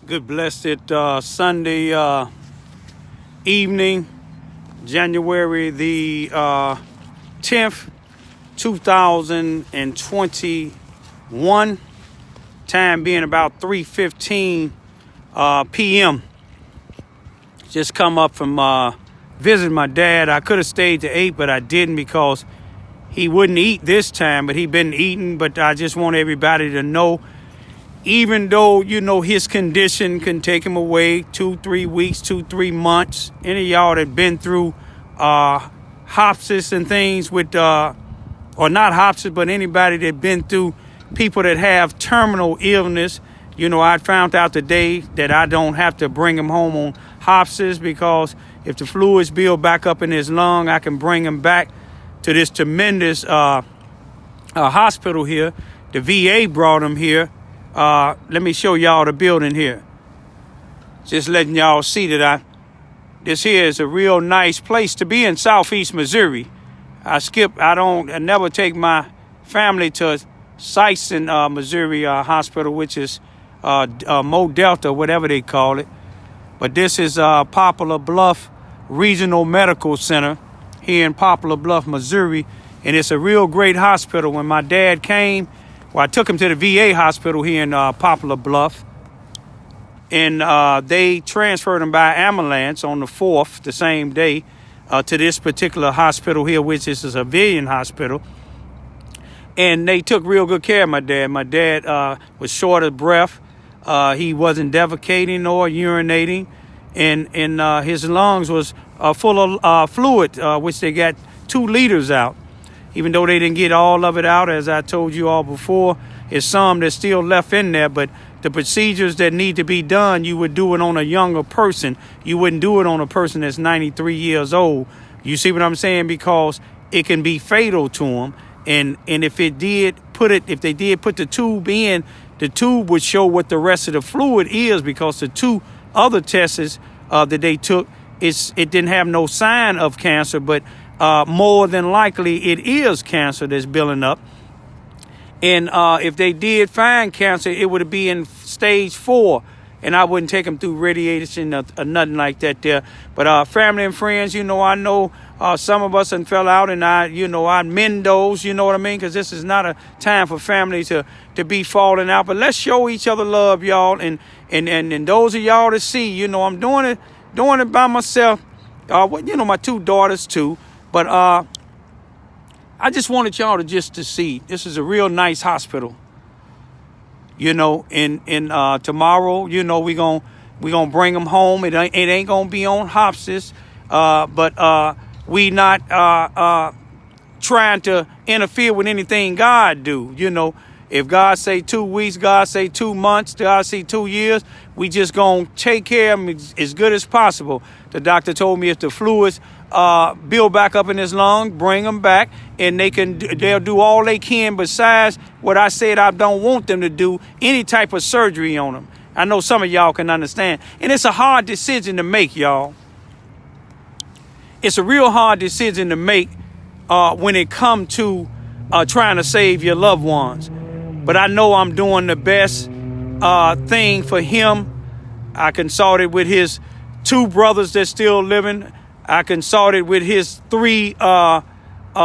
Good blessed Sunday evening, January the 10th, 2021. Time being about 3:15 p.m. Just come up from visiting my dad. I could have stayed to 8, but I didn't because he wouldn't eat this time, but he been eating. But I just want everybody to know, even though, his condition can take him away 2-3 weeks, 2-3 months. Any of y'all that been through hospice and things with, or not hospice, but anybody that been through people that have terminal illness, I found out today that I don't have to bring him home on hospice, because if the fluids build back up in his lung, I can bring him back to this tremendous hospital here. The VA brought him here. Let me show y'all the building here. Just letting y'all see that this here is a real nice place to be in Southeast Missouri. I never take my family to Syson, Missouri hospital, which is Mo Delta, whatever they call it. But this is Poplar Bluff Regional Medical Center here in Poplar Bluff, Missouri. And it's a real great hospital. When my dad came, I took him to the VA hospital here in Poplar Bluff, and they transferred him by ambulance on the 4th, the same day, to this particular hospital here, which is a civilian hospital. And they took real good care of my dad. My dad was short of breath. He wasn't defecating or urinating, and his lungs was full of fluid, which they got 2 liters out. Even though they didn't get all of it out, as I told you all before, there's some that's still left in there. But the procedures that need to be done, you would do it on a younger person. You wouldn't do it on a person that's 93 years old. You see what I'm saying? Because it can be fatal to them. And if they did put the tube in, the tube would show what the rest of the fluid is, because the 2 other tests that they took, it didn't have no sign of cancer, but more than likely it is cancer that's building up. And if they did find cancer, it would be in stage 4, and I wouldn't take them through radiation or nothing like that there. But family and friends, I know some of us done fell out, and I mend those, you know what I mean? Because this is not a time for family to be falling out. But let's show each other love, y'all. And those of y'all that see, I'm doing it by myself. My 2 daughters too. But I just wanted y'all to see this is a real nice hospital. And tomorrow, we gonna bring them home. It ain't gonna be on hospice, but we not trying to interfere with anything God do. If God say 2 weeks, God say 2 months, God say 2 years, we just gonna take care of him as good as possible. The doctor told me if the fluids build back up in his lung, bring them back, and they'll do all they can besides what I said I don't want them to do, any type of surgery on them. I know some of y'all can understand. And it's a hard decision to make, y'all. It's a real hard decision to make when it comes to trying to save your loved ones. But I know I'm doing the best thing for him. I consulted with his 2 brothers that's still living. I consulted with his 3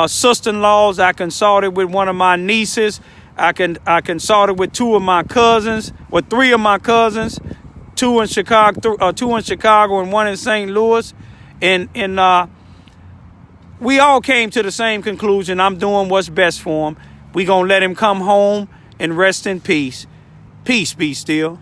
sister-in-laws. I consulted with one of my nieces. I consulted with 2 of my cousins, or 3 of my cousins, 2 in Chicago, 2 in Chicago, and 1 in St. Louis, and we all came to the same conclusion. I'm doing what's best for him. We gonna let him come home and rest in peace. Peace be still.